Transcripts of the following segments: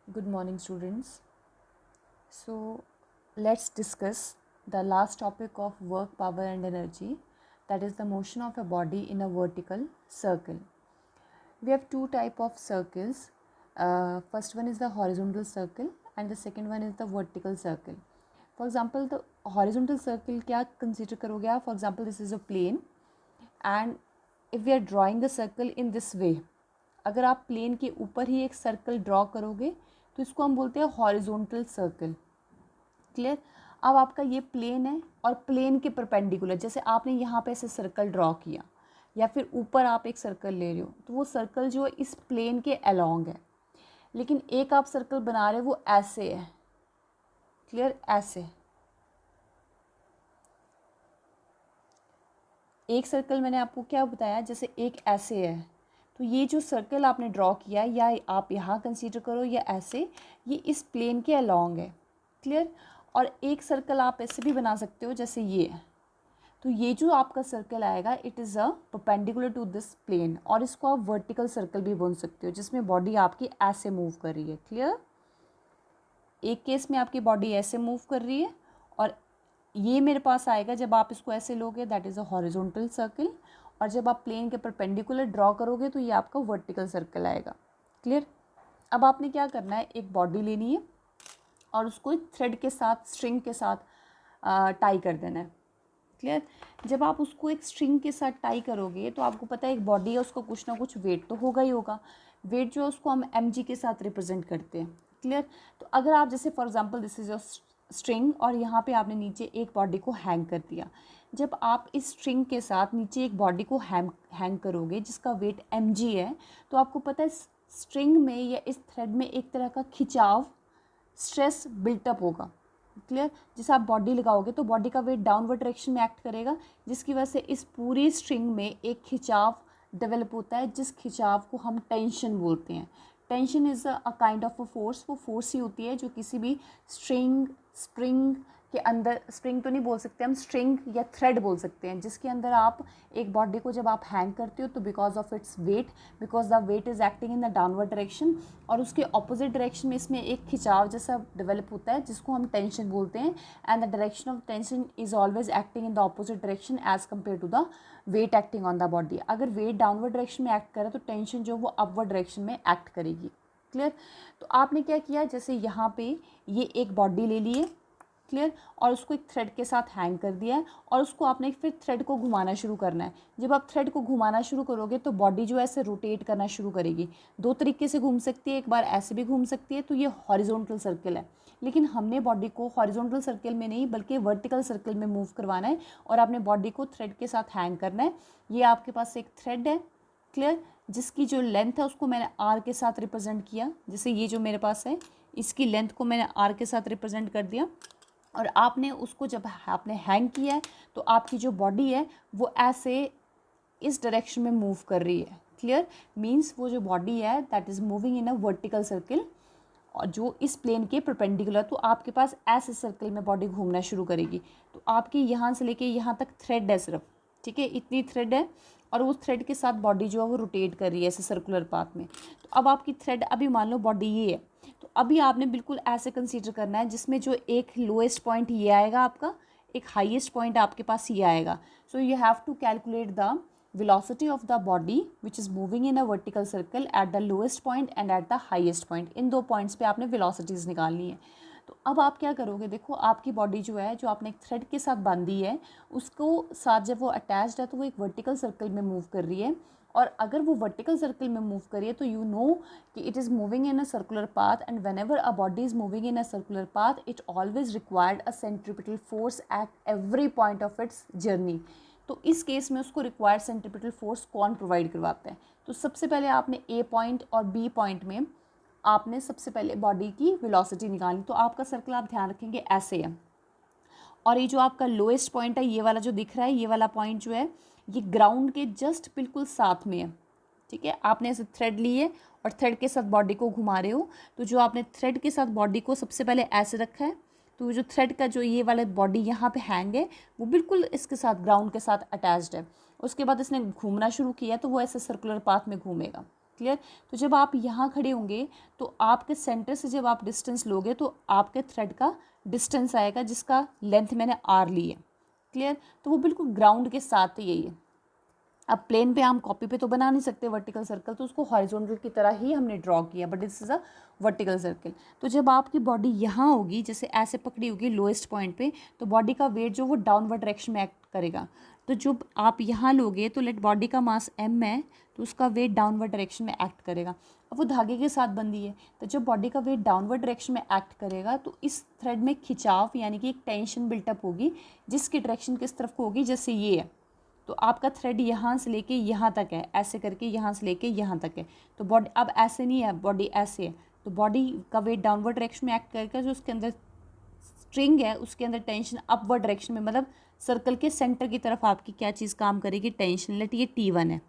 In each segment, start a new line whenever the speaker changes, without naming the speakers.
Good morning, students. So, let's discuss the last topic of work, power, and energy, that is the motion of a body in a vertical circle. We have two type of circles. First one is the horizontal circle, and the second one is the vertical circle. For example, the horizontal circle क्या consider करोगे आप? For example, this is a plane, and if we are drawing the circle in this way, अगर आप plane के ऊपर ही एक circle draw करोगे तो इसको हम बोलते हैं हॉरिजॉन्टल सर्कल। क्लियर? अब आपका ये प्लेन है और प्लेन के परपेंडिकुलर, जैसे आपने यहाँ पे ऐसे सर्कल ड्रॉ किया या फिर ऊपर आप एक सर्कल ले रहे हो, तो वो सर्कल जो है इस प्लेन के अलोंग है, लेकिन एक आप सर्कल बना रहे हो वो ऐसे है। क्लियर? ऐसे एक सर्कल मैंने आपको क्या बताया, जैसे एक ऐसे है, तो ये जो सर्कल आपने ड्रॉ किया या आप यहाँ कंसीडर करो या ऐसे, ये इस प्लेन के अलोंग है। क्लियर? और एक सर्कल आप ऐसे भी बना सकते हो जैसे ये है, तो ये जो आपका सर्कल आएगा it is a perpendicular to this plane, और इसको आप वर्टिकल सर्कल भी बोल सकते हो जिसमें बॉडी आपकी ऐसे मूव कर रही है। क्लियर? एक केस में आपकी बॉडी ऐसे मूव कर रही है और ये मेरे पास आएगा जब आप इसको ऐसे लोगे, that is a horizontal circle, और जब आप प्लेन के परपेंडिकुलर ड्रॉ करोगे तो ये आपका वर्टिकल सर्कल आएगा। क्लियर? अब आपने क्या करना है, एक बॉडी लेनी है और उसको एक थ्रेड के साथ, स्ट्रिंग के साथ टाई कर देना है। क्लियर? जब आप उसको एक स्ट्रिंग के साथ टाई करोगे तो आपको पता है एक बॉडी है, उसको कुछ ना कुछ वेट तो होगा ही होगा। वेट जो है उसको हम mg के साथ रिप्रेजेंट करते हैं। क्लियर? तो अगर आप जैसे for example this is your string और यहाँ पे आपने नीचे एक बॉडी को हैंग कर दिया, जब आप इस स्ट्रिंग के साथ नीचे एक बॉडी को हैंग करोगे जिसका वेट mg है, तो आपको पता है स्ट्रिंग में या इस थ्रेड में एक तरह का खिंचाव, स्ट्रेस बिल्टअप होगा। क्लियर? जैसे आप बॉडी लगाओगे तो बॉडी का वेट डाउनवर्ड डायरेक्शन में एक्ट करेगा, जिसकी वजह से इस पूरी स्ट्रिंग में एक खिंचाव डेवलप होता है, जिस खिंचाव को हम टेंशन बोलते हैं। Tension is a kind of a force, वो फोर्स ही होती है जो किसी भी स्प्रिंग के अंदर, स्प्रिंग तो नहीं बोल सकते हम, स्ट्रिंग या थ्रेड बोल सकते हैं, जिसके अंदर आप एक बॉडी को जब आप हैंग करते हो तो because of its weight, because the weight is acting in the downward direction, और उसके ऑपोजिट डायरेक्शन में इसमें एक खिंचाव जैसा डेवलप होता है जिसको हम टेंशन बोलते हैं, and the direction of tension is always acting in the opposite direction as compare to the weight acting on the body. अगर वेट डाउनवर्ड डायरेक्शन में एक्ट करे तो टेंशन जो वो अपवर्ड डायरेक्शन में एक्ट करेगी। क्लियर? तो आपने क्या किया, जैसे यहाँ पे ये एक बॉडी ले लिए, क्लियर, और उसको एक थ्रेड के साथ हैंग कर दिया है, और उसको आपने फिर थ्रेड को घुमाना शुरू करना है। जब आप थ्रेड को घुमाना शुरू करोगे तो बॉडी जो है ऐसे रोटेट करना शुरू करेगी। दो तरीके से घूम सकती है, एक बार ऐसे भी घूम सकती है, तो ये हॉरिजॉन्टल सर्कल है। लेकिन हमने बॉडी को हॉरिजॉन्टल सर्कल में नहीं बल्कि वर्टिकल सर्कल में मूव करवाना है, और आपने बॉडी को थ्रेड के साथ हैंग करना है। ये आपके पास एक थ्रेड है, क्लियर, जिसकी जो लेंथ है उसको मैंने आर के साथ रिप्रेजेंट किया। जैसे ये जो मेरे पास है इसकी लेंथ को मैंने आर के साथ रिप्रेजेंट कर दिया, और आपने उसको जब आपने हैंग किया है तो आपकी जो बॉडी है वो ऐसे इस डायरेक्शन में मूव कर रही है। क्लियर? मीन्स वो जो बॉडी है that is moving in a vertical circle, और जो इस प्लेन के परपेंडिकुलर, तो आपके पास ऐसे सर्कल में बॉडी घूमना शुरू करेगी। तो आपकी यहाँ से लेके यहाँ तक थ्रेड है सिर्फ, ठीक है, इतनी थ्रेड है, और उस थ्रेड के साथ बॉडी जो है वो रोटेट कर रही है ऐसे सर्कुलर पाथ में। तो अब आपकी थ्रेड, अभी मान लो बॉडी ये है, तो अभी आपने बिल्कुल ऐसे कंसीडर करना है जिसमें जो एक लोएस्ट पॉइंट ये आएगा आपका, एक हाईएस्ट पॉइंट आपके पास ये आएगा। So you have to calculate the velocity of the body which is moving in a vertical circle at the lowest point and at the highest point। इन दो पॉइंट्स पे आपने velocities निकालनी है। तो अब आप क्या करोगे, देखो आपकी बॉडी जो है, जो आपने एक थ्रेड के साथ बांधी है, उसको साथ जब वो अटैच्ड है तो वो एक वर्टिकल सर्कल में मूव कर रही है, और अगर वो वर्टिकल सर्कल में मूव करिए तो यू नो कि it is moving in a circular path, and when ever a body is moving in a circular path it always required a centripetal force at every point of its journey. तो इस case में उसको required centripetal force कौन provide करवाता है? तो सबसे पहले आपने ए पॉइंट और बी पॉइंट में आपने सबसे पहले बॉडी की वेलोसिटी निकालनी। तो आपका सर्कल आप ध्यान रखेंगे ऐसे है, और ये जो आपका लोएस्ट पॉइंट है, ये वाला जो दिख रहा है, ये वाला पॉइंट जो है ये ग्राउंड के जस्ट बिल्कुल साथ में है। ठीक है, आपने ऐसे थ्रेड ली है और थ्रेड के साथ बॉडी को घुमा रहे हो, तो जो आपने थ्रेड के साथ बॉडी को सबसे पहले ऐसे रखा है, तो जो थ्रेड का जो ये वाला बॉडी यहाँ पे हैंग है वो बिल्कुल इसके साथ ग्राउंड के साथ अटैच्ड है। उसके बाद इसने घूमना शुरू किया तो वो ऐसे सर्कुलर पाथ में घूमेगा। क्लियर। तो जब आप यहाँ खड़े होंगे तो आपके सेंटर से जब आप डिस्टेंस लोगे तो आपके थ्रेड का डिस्टेंस आएगा जिसका लेंथ मैंने आर ली है। क्लियर। तो वो बिल्कुल ग्राउंड के साथ ही है। अब प्लेन पे हम कॉपी पे तो बना नहीं सकते वर्टिकल सर्कल, तो उसको हॉरिजॉन्टल की तरह ही हमने ड्रॉ किया, but this is a vertical circle. तो जब आपकी बॉडी यहाँ होगी, जैसे ऐसे पकड़ी होगी लोएस्ट पॉइंट पे, तो बॉडी का वेट जो वो डाउनवर्ड डायरेक्शन में एक्ट करेगा। तो जब आप यहाँ लोगे तो लेट बॉडी का मास m है, तो उसका वेट डाउनवर्ड डायरेक्शन में एक्ट करेगा। अब वो धागे के साथ बंधी है, तो जब बॉडी का वेट डाउनवर्ड डायरेक्शन में एक्ट करेगा तो इस थ्रेड में खिंचाव यानी कि एक टेंशन बिल्टअप होगी, जिसकी डायरेक्शन किस तरफ को होगी, जैसे ये है। तो आपका थ्रेड यहाँ से लेके यहाँ तक है, ऐसे करके यहाँ से लेके यहाँ तक है। तो बॉडी अब ऐसे नहीं है, बॉडी ऐसे है, तो बॉडी का वेट डाउनवर्ड डायरेक्शन में एक्ट करके जो उसके अंदर स्ट्रिंग है उसके अंदर टेंशन अपवर्ड डायरेक्शन में, मतलब सर्कल के सेंटर की तरफ आपकी क्या चीज़ काम करेगी, टेंशन। लेट ये T1 है।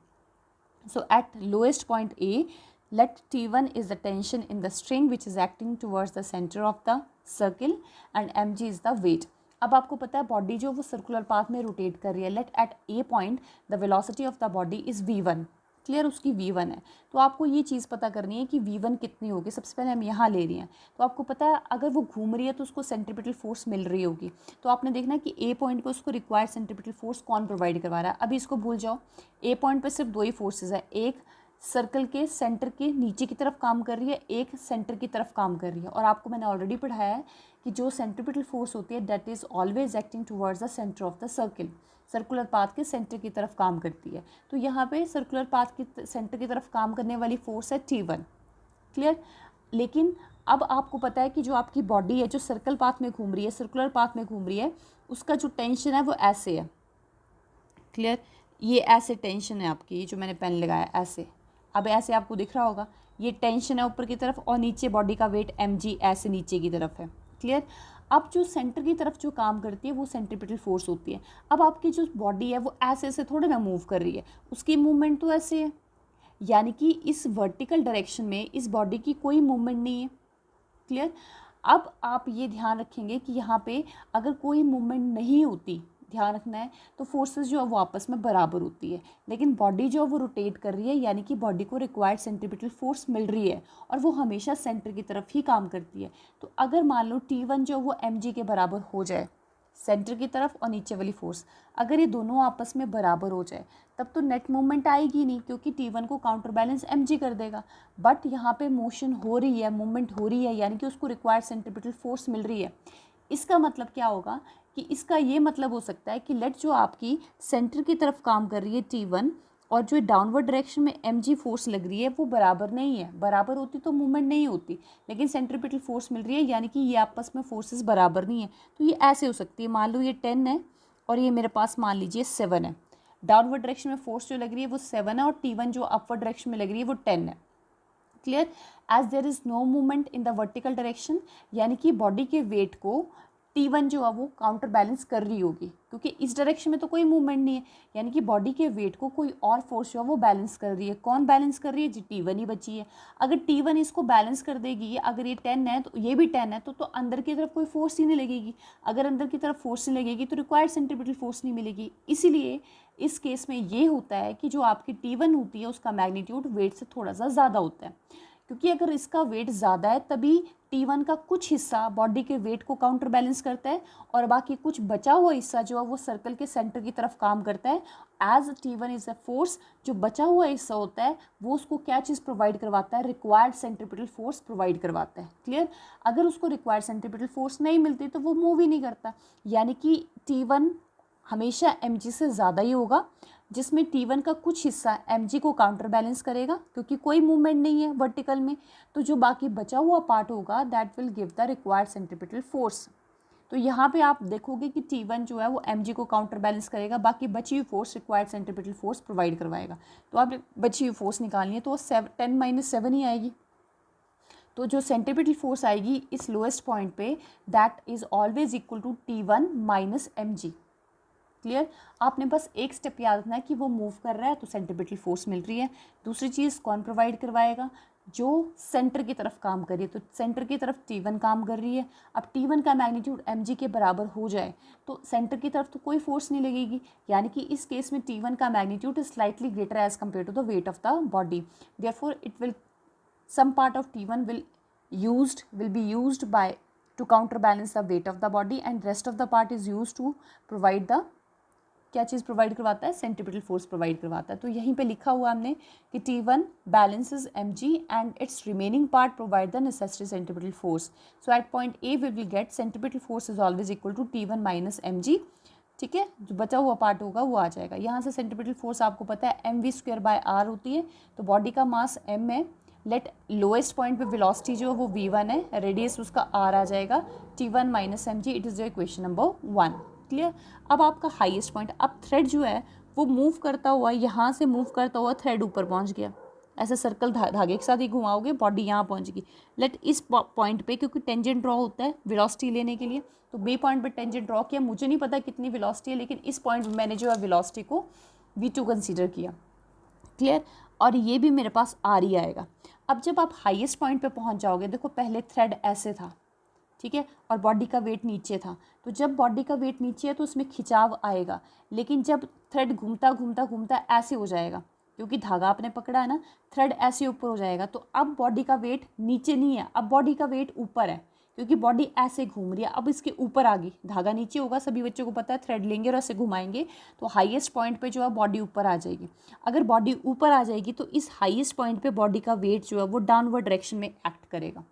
So at lowest point A, let T1 is the tension in the string which is acting towards the center of the circle and mg is the weight। अब आपको पता है बॉडी जो वो circular path में rotate कर रही है। Let at a point the velocity of the body is v1। Clear, उसकी v1 है। तो आपको ये चीज़ पता करनी है कि v1 कितनी होगी। सबसे पहले हम यहाँ ले रही हैं, तो आपको पता है अगर वो घूम रही है तो उसको सेंट्रीपिटल फोर्स मिल रही होगी। तो आपने देखना कि ए पॉइंट पे उसको रिक्वायर्ड सेंट्रीपिटल फोर्स कौन प्रोवाइड करवा रहा है। अभी इसको भूल जाओ, ए पॉइंट पे सिर्फ दो ही फोर्सेज है, एक सर्कल के सेंटर के नीचे की तरफ काम कर रही है, एक सेंटर की तरफ काम कर रही है। और आपको मैंने ऑलरेडी पढ़ाया है कि जो सेंट्रीपिटल फोर्स होती है that is always acting towards the centre of the circle, circular path के सेंटर की तरफ काम करती है। तो यहाँ पे सर्कुलर पाथ की सेंटर की तरफ काम करने वाली फोर्स है T1। क्लियर। लेकिन अब आपको पता है कि जो आपकी बॉडी है जो सर्कल पाथ में घूम रही है, सर्कुलर पाथ में घूम रही है, उसका जो टेंशन है वो ऐसे है। क्लियर, ये ऐसे टेंशन है आपकी, ये जो मैंने पेन लगाया ऐसे, अब ऐसे आपको दिख रहा होगा, ये टेंशन है ऊपर की तरफ और नीचे बॉडी का वेट mg ऐसे नीचे की तरफ है। क्लियर। अब जो सेंटर की तरफ जो काम करती है वो सेंट्रीपिटल फोर्स होती है। अब आपकी जो बॉडी है वो ऐसे ऐसे थोड़े ना मूव कर रही है, उसकी मूवमेंट तो ऐसे है, यानी कि इस वर्टिकल डायरेक्शन में इस बॉडी की कोई मूवमेंट नहीं है। क्लियर। अब आप ये ध्यान रखेंगे कि यहाँ पे अगर कोई मूवमेंट नहीं होती, ध्यान रखना है, तो फोर्सेस जो है वो आपस में बराबर होती है। लेकिन बॉडी जो है वो रोटेट कर रही है, यानी कि बॉडी को रिक्वायर्ड सेंट्रीपिटल फोर्स मिल रही है और वो हमेशा सेंटर की तरफ ही काम करती है। तो अगर मान लो T1 जो वो mg के बराबर हो जाए, सेंटर की तरफ और नीचे वाली फोर्स, अगर ये दोनों आपस में बराबर हो जाए तब तो नेट मूवमेंट आएगी नहीं, क्योंकि T1 को काउंटर बैलेंस mg कर देगा। बट यहाँ पे मोशन हो रही है, मूवमेंट हो रही है, यानी कि उसको रिक्वायर्ड सेंट्रीपिटल फोर्स मिल रही है। इसका मतलब क्या होगा कि इसका ये मतलब हो सकता है कि लेट जो आपकी सेंटर की तरफ काम कर रही है T1 और जो डाउनवर्ड डायरेक्शन में mg फोर्स लग रही है वो बराबर नहीं है। बराबर होती तो मूवमेंट नहीं होती, लेकिन सेंट्रीपिटल फोर्स मिल रही है, यानी कि ये आपस में फोर्सेस बराबर नहीं है। तो ये ऐसे हो सकती है, मान लो ये 10 है और ये मेरे पास मान लीजिए 7 है। डाउनवर्ड डायरेक्शन में फोर्स जो लग रही है वो 7 है और T1 जो अपवर्ड डायरेक्शन में लग रही है वो 10 है। Clear. As there is no movement in the vertical direction, यानी कि बॉडी के वेट को T1 जो है वो काउंटर बैलेंस कर रही होगी, क्योंकि इस डायरेक्शन में तो कोई मूवमेंट नहीं है, यानी कि बॉडी के वेट को कोई और फोर्स जो है वो बैलेंस कर रही है। कौन बैलेंस कर रही है जी? T1 ही बची है। अगर T1 इसको बैलेंस कर देगी, अगर ये 10 है तो ये भी 10 है, तो अंदर की तरफ कोई फोर्स ही नहीं लगेगी। अगर अंदर की तरफ फोर्स नहीं लगेगी तो रिक्वायर्ड सेंट्रीपिटल फोर्स नहीं मिलेगी। इसीलिए इस केस में ये होता है कि जो आपकी T1 होती है उसका मैग्नीट्यूड वेट से थोड़ा सा ज़्यादा होता है, क्योंकि अगर इसका वेट ज़्यादा है तभी T1 का कुछ हिस्सा बॉडी के वेट को काउंटर बैलेंस करता है और बाकी कुछ बचा हुआ हिस्सा जो है वो सर्कल के सेंटर की तरफ काम करता है। As T1 is a force, जो बचा हुआ हिस्सा होता है वो उसको क्या चीज़ प्रोवाइड करवाता है? रिक्वायर्ड सेंट्रीपिटल फोर्स प्रोवाइड करवाता है। क्लियर। अगर उसको रिक्वायर्ड सेंट्रीपिटल फोर्स नहीं मिलती तो वो मूव ही नहीं करता, यानी कि T1 हमेशा mg से ज़्यादा ही होगा, जिसमें T1 का कुछ हिस्सा mg को काउंटर बैलेंस करेगा, क्योंकि कोई मूवमेंट नहीं है वर्टिकल में। तो जो बाकी बचा हुआ पार्ट होगा that will give the required centripetal force. तो यहाँ पे आप देखोगे कि T1 जो है वो mg को काउंटर बैलेंस करेगा, बाकी बची हुई force required centripetal force provide करवाएगा। तो आप बची हुई फोर्स निकालनी है तो 10 - 7 ही आएगी। तो जो सेंट्रीपिटल फोर्स आएगी इस लोएस्ट पॉइंट पे that is always equal to T1 - mg। Clear. आपने बस एक स्टेप याद रखना है कि वो मूव कर रहा है तो सेंट्रीपिटल फोर्स मिल रही है। दूसरी चीज़ कौन प्रोवाइड करवाएगा? जो सेंटर की तरफ काम कर रही है। तो सेंटर की तरफ T1 काम कर रही है। अब T1 का मैग्नीट्यूड mg के बराबर हो जाए तो सेंटर की तरफ तो कोई फोर्स नहीं लगेगी, यानी कि इस केस में T1 का magnitude is slightly greater as compare to the weight of the body. Therefore it will some part of T1 will be used by to counterbalance the weight of the body, and rest of the part is used to provide the क्या चीज़ provide करवाता है, centripetal force provide करवाता है। तो यहीं पे लिखा हुआ हमने कि T1 balances mg and its remaining part provide the necessary centripetal force. So at point A we will get centripetal force is always equal to T1 minus mg। ठीक है, जो बचा हुआ पार्ट होगा वो आ जाएगा। यहाँ से सेंट्रीपिटल फोर्स आपको पता है mv²/r होती है। तो बॉडी का मास m है, लेट लोएस्ट पॉइंट पे वेलोसिटी जो है वो v1 है, रेडियस उसका r आ जाएगा, T1 minus mg। It is your equation number 1। Clear. अब आपका हाईएस्ट पॉइंट, अब थ्रेड जो है वो मूव करता हुआ, यहाँ से मूव करता हुआ थ्रेड ऊपर पहुँच गया। ऐसा सर्कल धागे के साथ ही घुमाओगे, बॉडी यहाँ पहुँचेगी। लेट इस पॉइंट पे, क्योंकि टेंजेंट ड्रॉ होता है वेलोसिटी लेने के लिए, तो बी पॉइंट पे टेंजेंट ड्रॉ किया। मुझे नहीं पता कितनी वेलोसिटी है, लेकिन इस पॉइंट पे मैंने जो है वेलोसिटी को v2 कंसीडर किया। क्लियर। और ये भी मेरे पास r ही आएगा। अब जब आप हाईएस्ट पॉइंट पे पहुँच जाओगे, देखो पहले थ्रेड ऐसे था, ठीक है, और बॉडी का वेट नीचे था। तो जब बॉडी का वेट नीचे है तो उसमें खिंचाव आएगा, लेकिन जब थ्रेड घूमता घूमता घूमता ऐसे हो जाएगा, क्योंकि धागा आपने पकड़ा है ना, थ्रेड ऐसे ऊपर हो जाएगा। तो अब बॉडी का वेट नीचे नहीं है, अब बॉडी का वेट ऊपर है, क्योंकि बॉडी ऐसे घूम रही है। अब इसके ऊपर आ गई, धागा नीचे होगा, सभी बच्चों को पता है, थ्रेड लेंगे और ऐसे घुमाएंगे तो हाईएस्ट पॉइंट पे जो है बॉडी ऊपर आ जाएगी। अगर बॉडी ऊपर आ जाएगी तो इस हाईएस्ट पॉइंट पे बॉडी का वेट जो है वो डाउनवर्ड डायरेक्शन में एक्ट करेगा।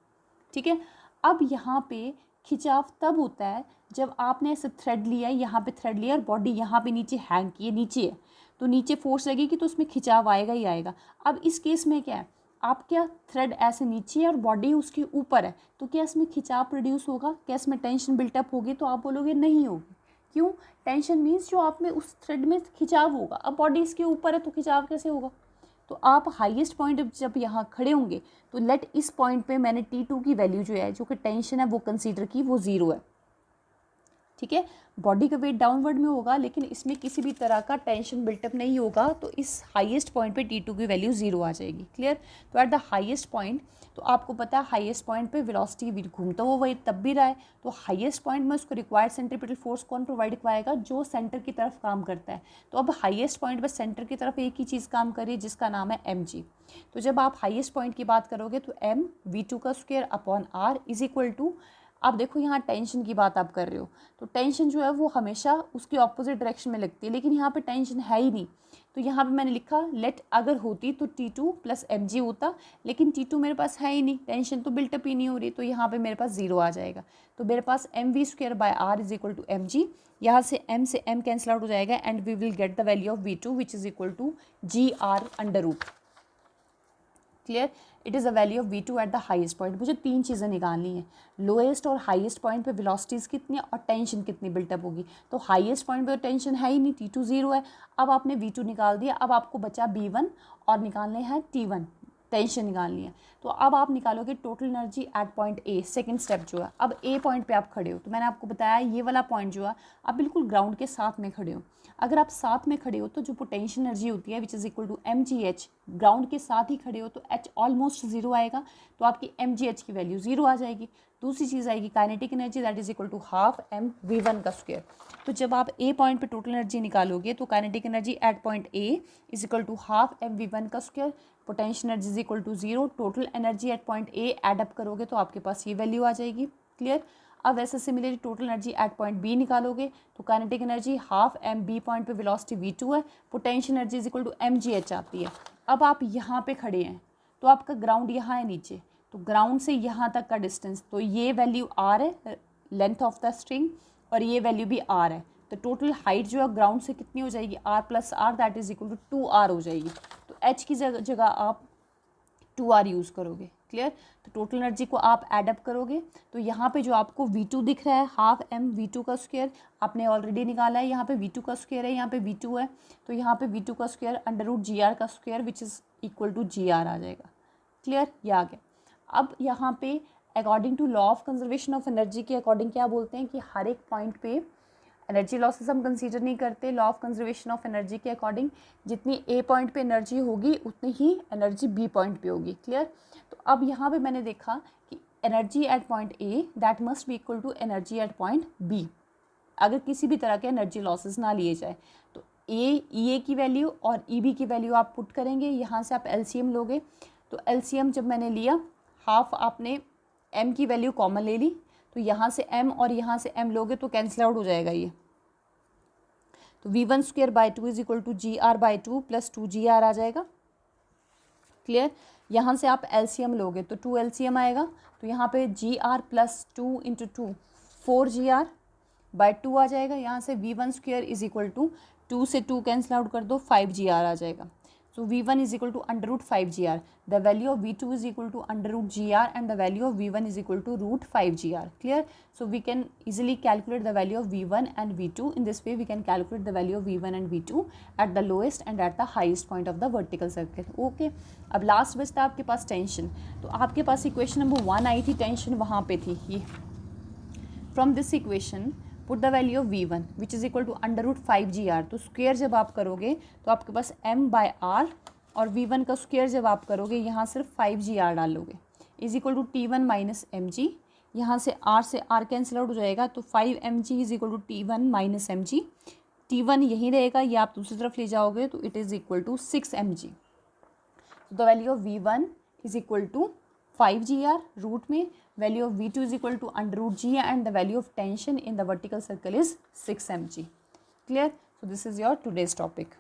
ठीक है। अब यहाँ पे खिंचाव तब होता है जब आपने ऐसे थ्रेड लिया है, यहाँ पे थ्रेड लिया और बॉडी यहाँ पे नीचे हैंग की है, नीचे है, तो नीचे फोर्स लगेगी तो उसमें खिंचाव आएगा ही आएगा। अब इस केस में क्या है, आप क्या थ्रेड ऐसे नीचे है और बॉडी उसके ऊपर है, तो क्या इसमें खिंचाव प्रोड्यूस होगा, क्या इसमें टेंशन बिल्टअप होगी? तो आप बोलोगे नहीं होगी। क्यों? टेंशन मीन्स जो आप में उस थ्रेड में खिंचाव होगा। अब बॉडी इसके ऊपर है तो खिंचाव कैसे होगा? तो आप हाईएस्ट पॉइंट जब यहाँ खड़े होंगे तो लेट इस पॉइंट पे मैंने T2 की वैल्यू जो है, जो कि टेंशन है, वो कंसीडर की, वो 0 है। ठीक है, बॉडी का वेट डाउनवर्ड में होगा, लेकिन इसमें किसी भी तरह का टेंशन बिल्टअप नहीं होगा, तो इस हाईएस्ट पॉइंट पे T2 की वैल्यू 0 आ जाएगी। क्लियर। तो एट द हाईएस्ट पॉइंट, तो आपको पता है हाईएस्ट पॉइंट पे वेलोसिटी घूमता हुआ वही तब भी रहा है, तो हाईएस्ट पॉइंट में उसको रिक्वायर्ड सेंट्रीपिटल फोर्स कौन प्रोवाइड करवाएगा? जो सेंटर की तरफ काम करता है। तो अब हाईएस्ट पॉइंट पर सेंटर की तरफ एक ही चीज़ काम कर रही है, जिसका नाम है mg। तो जब आप हाईएस्ट पॉइंट की बात करोगे तो m v2 का square upon r is equal to, आप देखो यहाँ टेंशन की बात आप कर रहे हो, तो टेंशन जो है वो हमेशा उसकी ऑपोजिट डायरेक्शन में लगती है, लेकिन यहाँ पे टेंशन है ही नहीं। तो यहाँ पे मैंने लिखा लेट, अगर होती तो T2 प्लस mg होता, लेकिन T2 मेरे पास है ही नहीं, टेंशन तो बिल्टअप ही नहीं हो रही, तो यहाँ पे मेरे पास 0 आ जाएगा। तो मेरे पास mv²/r is equal to mg, यहाँ से m कैंसिल आउट हो जाएगा, and we will get the value of v2 which is equal to gr√। Clear. It is the value of v2 at the highest point. मुझे 3 चीज़ें निकालनी है, lowest और highest point पे वेलोसिटीज़ कितनी और टेंशन कितनी बिल्टअप होगी। तो हाईएस्ट पॉइंट पे टेंशन है ही नहीं, T2 0 है। अब आपने v2 निकाल दिया, अब आपको बचा b1 और निकालने हैं T1, टेंशन निकालनी है। तो अब आप निकालोगे total energy at point A, second step जो है। अब ए पॉइंट पे आप खड़े हो, तो मैंने आपको बताया ये वाला पॉइंट जो है आप बिल्कुल ग्राउंड के साथ में खड़े हो। अगर आप साथ में खड़े हो तो जो पोटेंशियल एनर्जी होती है which is equal to mgh, ground के साथ ही खड़े हो तो h ऑलमोस्ट 0 आएगा, तो आपकी mgh की वैल्यू 0 आ जाएगी। दूसरी चीज़ आएगी kinetic energy, that is equal to half m v1 का स्क्वायर। तो जब आप ए पॉइंट पे टोटल एनर्जी निकालोगे तो kinetic energy at point A is equal to half m v1 का square, potential energy is equal to 0, total energy at point A add up करोगे तो आपके पास ये वैल्यू आ जाएगी। क्लियर। अब वैसे similarly total energy at point B निकालोगे तो kinetic energy half m B point पे वेलोसिटी v2 है, potential energy is equal to mgh आती है। अब आप यहाँ पे खड़े हैं तो आपका ग्राउंड यहाँ है नीचे, तो ग्राउंड से यहाँ तक का डिस्टेंस, तो ये वैल्यू r है, लेंथ ऑफ द स्ट्रिंग, और ये वैल्यू भी r है। तो टोटल हाइट जो है ग्राउंड से कितनी हो जाएगी? r plus r, that is equal to 2r हो जाएगी। तो h की जगह आप 2r यूज़ करोगे। क्लियर। तो टोटल एनर्जी को आप एडअप करोगे तो यहाँ पे जो आपको v2 दिख रहा है हाफ m v2 का स्क्वायर आपने ऑलरेडी निकाला है, यहाँ पे v2 का स्क्वायर है, यहाँ पे v2 है, तो यहाँ पे v2 का स्क्वायर √gr का square which is equal to gr आ जाएगा। क्लियर, ये आ गया। अब यहाँ पे according to law of conservation of energy के अकॉर्डिंग क्या बोलते हैं कि हर एक पॉइंट पे एनर्जी लॉसेस हम कंसीडर नहीं करते law of conservation of energy के अकॉर्डिंग। जितनी ए पॉइंट पे एनर्जी होगी उतनी ही एनर्जी बी पॉइंट पे होगी। क्लियर। तो अब यहाँ पे मैंने देखा कि energy at point A that must be equal to energy at point B, अगर किसी भी तरह के एनर्जी लॉसेस ना लिए जाए। तो ए की वैल्यू और ई बी की वैल्यू आप पुट करेंगे, यहाँ से आप एलसीएम लोगे। तो एलसीएम जब मैंने लिया, हाफ आपने एम की वैल्यू कॉमन ले ली, तो यहाँ से एम और यहाँ से एम लोगे तो कैंसिल आउट हो जाएगा ये। तो v1 square by two is equal to G R by two plus 2 GR आ जाएगा। क्लियर। यहाँ से आप एलसीएम लोगे तो 2 LCM आएगा, तो यहाँ पे G R plus 2 into 2 4 GR by 2 आ जाएगा। यहाँ से v1 square is equal to 2 से 2 कैंसिल आउट कर दो 5 GR आ जाएगा। So v1 is equal to under root 5 GR. The value of v2 is equal to under root GR and the value of v1 is equal to root 5 GR. Clear? So we can easily calculate the value of v1 and v2. In this way we can calculate the value of v1 and v2 at the lowest and at the highest point of the vertical circle. Okay. अब last बचता है आपके पास tension. तो आपके पास equation number 1 आई थी, tension वहाँ पे थी ये। From this equation put the value of v1 which is equal to under root 5 GR। तो स्क्वेयर जब आप करोगे तो आपके पास m बाय r, और v1 का स्क्वेयर जब आप करोगे यहाँ सिर्फ 5 GR डालोगे, is equal to T1 minus mg। यहाँ से r कैंसिल आउट हो जाएगा, तो 5 mg is equal to T1 minus mg। T1 यहीं रहेगा, ये आप दूसरी तरफ ले जाओगे तो it is equal to 6 mg। The value of v1 is equal to 5 GR root में, value of v2 is equal to under root g and the value of tension in the vertical circle is 6 mg. Clear? So this is your today's topic.